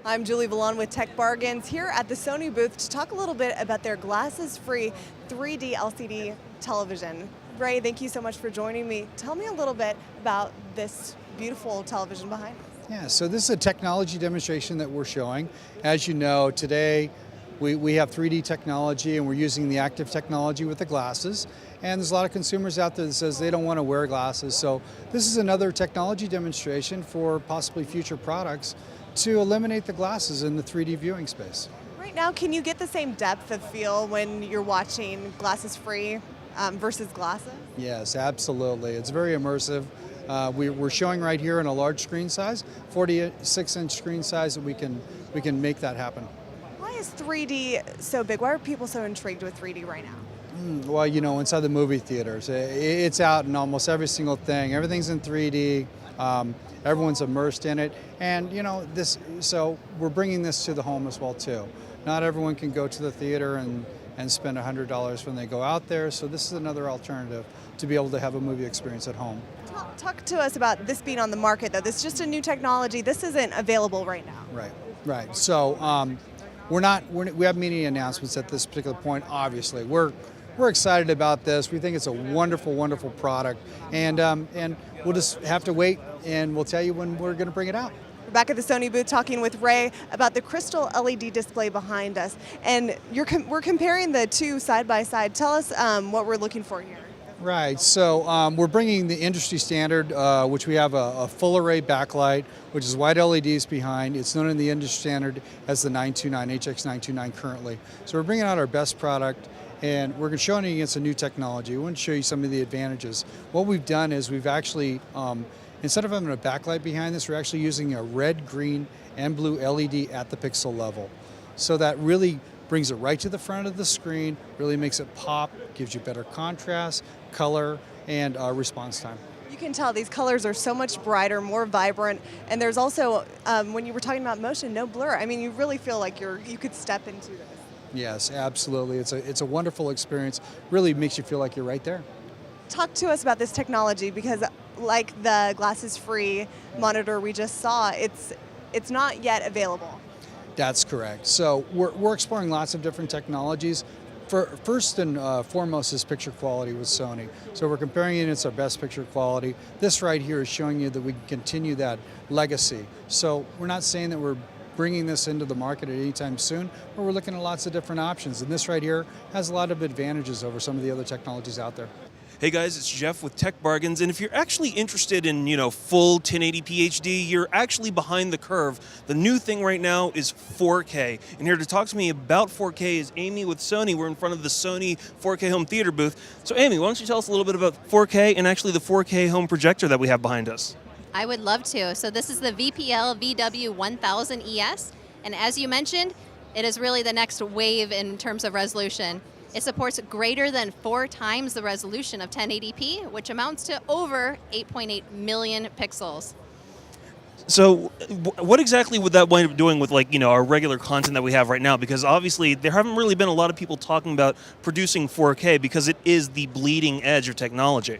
I'm Julie Vallon with Tech Bargains here at the Sony booth to talk a little bit about their glasses-free 3D LCD television. Ray, thank you so much for joining me. Tell me a little bit about this beautiful television behind us. Yeah, so this is a technology demonstration that we're showing. As you know, today we have 3D technology and we're using the active technology with the glasses. And there's a lot of consumers out there that says they don't want to wear glasses. So this is another technology demonstration for possibly future products to eliminate the glasses in the 3D viewing space. Right now, can you get the same depth of feel when you're watching glasses-free versus glasses? Yes, absolutely. It's very immersive. We're showing right here in a large screen size, 46-inch screen size, that we can make that happen. Why is 3D so big? Why are people so intrigued with 3D right now? Well, you know, inside the movie theaters, it's out in almost every single thing. Everything's in 3D. Everyone's immersed in it, and you know so we're bringing this to the home as well too. Not everyone can go to the theater and spend $100 when they go out there, so this is another alternative to be able to have a movie experience at home. Talk to us about this being on the market, though. This is just a new technology. This isn't available right now. Right. So we have many announcements at this particular point. Obviously, we're excited about this. We think it's a wonderful, wonderful product, and we'll just have to wait, and we'll tell you when we're going to bring it out. We're back at the Sony booth talking with Ray about the crystal LED display behind us, and we're comparing the two side by side. Tell us what we're looking for here. Right, so we're bringing the industry standard, which we have a full array backlight, which is white LEDs behind. It's known in the industry standard as the 929, HX929 currently. So we're bringing out our best product, and we're showing you against a new technology. We want to show you some of the advantages. What we've done is we've actually, instead of having a backlight behind this, we're actually using a red, green, and blue LED at the pixel level. So that really brings it right to the front of the screen, really makes it pop, gives you better contrast, color, and response time. You can tell these colors are so much brighter, more vibrant, and there's also, when you were talking about motion, no blur. I mean, you really feel like you could step into this. Yes, absolutely. It's a wonderful experience. Really makes you feel like you're right there. Talk to us about this technology, because like the glasses-free monitor we just saw, it's not yet available. That's correct. So we're exploring lots of different technologies. First and foremost is picture quality with Sony. So we're comparing it against our best picture quality. This right here is showing you that we can continue that legacy. So we're not saying that we're bringing this into the market at any time soon, but we're looking at lots of different options. And this right here has a lot of advantages over some of the other technologies out there. Hey guys, it's Jeff with Tech Bargains, and if you're actually interested in, full 1080p HD, you're actually behind the curve. The new thing right now is 4K. And here to talk to me about 4K is Amy with Sony. We're in front of the Sony 4K home theater booth. So Amy, why don't you tell us a little bit about 4K and actually the 4K home projector that we have behind us? I would love to. So this is the VPL VW1000ES, and as you mentioned, it is really the next wave in terms of resolution. It supports greater than 4 times the resolution of 1080p, which amounts to over 8.8 million pixels. So what exactly would that wind up doing with our regular content that we have right now? Because obviously there haven't really been a lot of people talking about producing 4K because it is the bleeding edge of technology.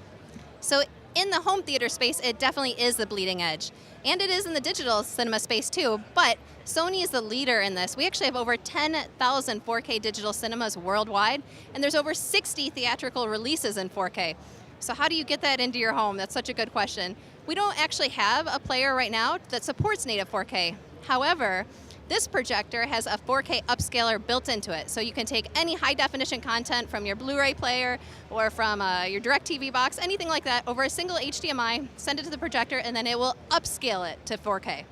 So in the home theater space, it definitely is the bleeding edge. And it is in the digital cinema space too, but Sony is the leader in this. We actually have over 10,000 4K digital cinemas worldwide, and there's over 60 theatrical releases in 4K. So how do you get that into your home? That's such a good question. We don't actually have a player right now that supports native 4K. However, this projector has a 4K upscaler built into it, so you can take any high-definition content from your Blu-ray player or from your DirecTV box, anything like that, over a single HDMI, send it to the projector, and then it will upscale it to 4K.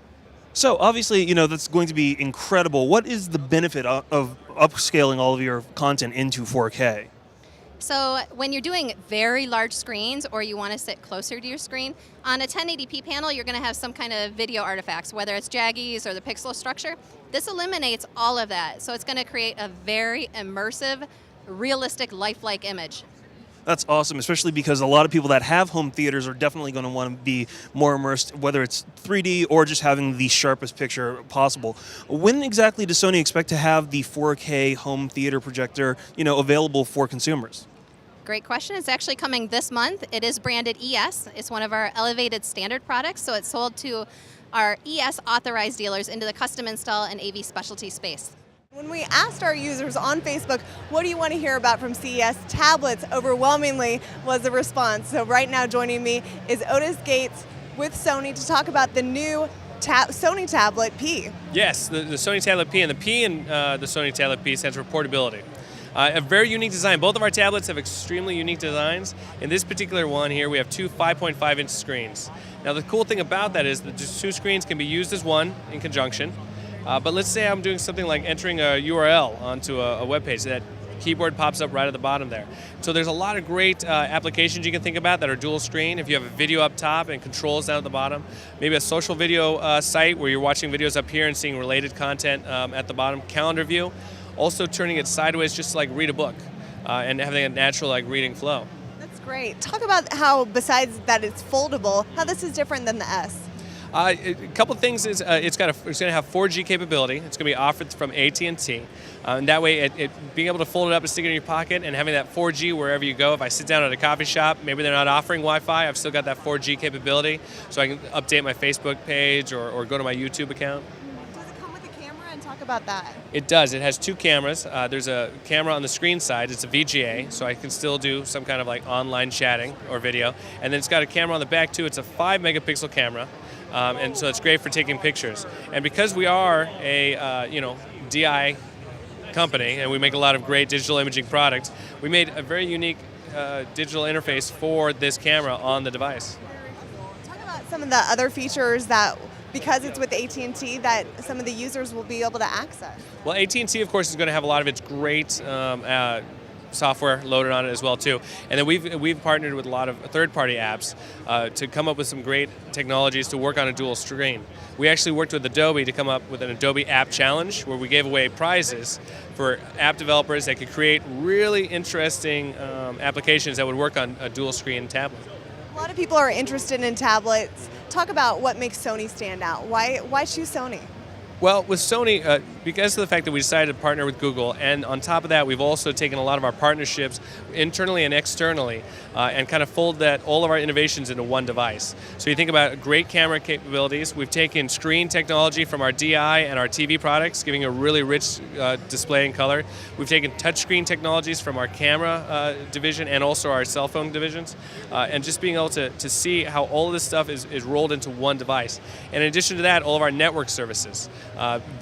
So obviously, that's going to be incredible. What is the benefit of upscaling all of your content into 4K? So when you're doing very large screens or you want to sit closer to your screen, on a 1080p panel you're going to have some kind of video artifacts, whether it's jaggies or the pixel structure. This eliminates all of that, so it's going to create a very immersive, realistic, lifelike image. That's awesome, especially because a lot of people that have home theaters are definitely going to want to be more immersed, whether it's 3D or just having the sharpest picture possible. When exactly does Sony expect to have the 4K home theater projector, available for consumers? Great question. It's actually coming this month. It is branded ES. It's one of our elevated standard products, so it's sold to are ES authorized dealers into the custom install and AV specialty space. When we asked our users on Facebook, what do you want to hear about from CES? Tablets overwhelmingly was the response. So right now joining me is Otis Gates with Sony to talk about the new Sony Tablet P. Yes, the Sony Tablet P, and the P in the Sony Tablet P stands for portability. A very unique design. Both of our tablets have extremely unique designs. In this particular one here, we have two 5.5-inch screens. Now the cool thing about that is that the two screens can be used as one in conjunction. But let's say I'm doing something like entering a URL onto a web page. That keyboard pops up right at the bottom there. So there's a lot of great applications you can think about that are dual screen. If you have a video up top and controls down at the bottom, maybe a social video site where you're watching videos up here and seeing related content at the bottom, calendar view. Also turning it sideways just to like read a book and having a natural like reading flow. That's great. Talk about how, besides that it's foldable, how this is different than the S. A couple of things is it's going to have 4G capability. It's going to be offered from AT&T. And that way, being able to fold it up and stick it in your pocket and having that 4G wherever you go. If I sit down at a coffee shop, maybe they're not offering Wi-Fi, I've still got that 4G capability, so I can update my Facebook page or go to my YouTube account. Does it come with a camera? And talk about that. It does. It has two cameras. There's a camera on the screen side. It's a VGA, so I can still do some kind of like online chatting or video. And then it's got a camera on the back too. It's a 5-megapixel camera. And so it's great for taking pictures. And because we are a DI company and we make a lot of great digital imaging products, we made a very unique digital interface for this camera on the device. Talk about some of the other features that, because it's with AT&T, that some of the users will be able to access. Well, AT&T, of course, is going to have a lot of its great software loaded on it as well too, and then we've partnered with a lot of third-party apps to come up with some great technologies to work on a dual screen. We actually worked with Adobe to come up with an Adobe App Challenge where we gave away prizes for app developers that could create really interesting applications that would work on a dual screen tablet. A lot of people are interested in tablets. Talk about what makes Sony stand out. Why choose Sony? Well, with Sony, because of the fact that we decided to partner with Google, and on top of that, we've also taken a lot of our partnerships internally and externally and kind of fold all of our innovations into one device. So you think about great camera capabilities. We've taken screen technology from our DI and our TV products, giving a really rich display and color. We've taken touchscreen technologies from our camera division and also our cell phone divisions, and just being able to see how all of this stuff is rolled into one device. And in addition to that, all of our network services.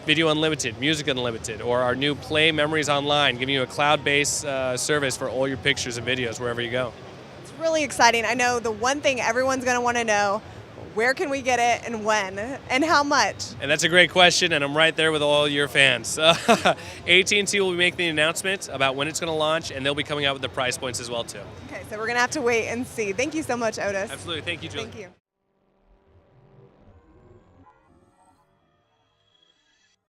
Video Unlimited, Music Unlimited, or our new Play Memories Online, giving you a cloud-based service for all your pictures and videos wherever you go. It's really exciting. I know the one thing everyone's going to want to know, where can we get it and when and how much? And that's a great question, and I'm right there with all your fans. AT&T will be making the announcement about when it's going to launch, and they'll be coming out with the price points as well too. Okay, so we're going to have to wait and see. Thank you so much, Otis. Absolutely. Thank you, Julie. Thank you.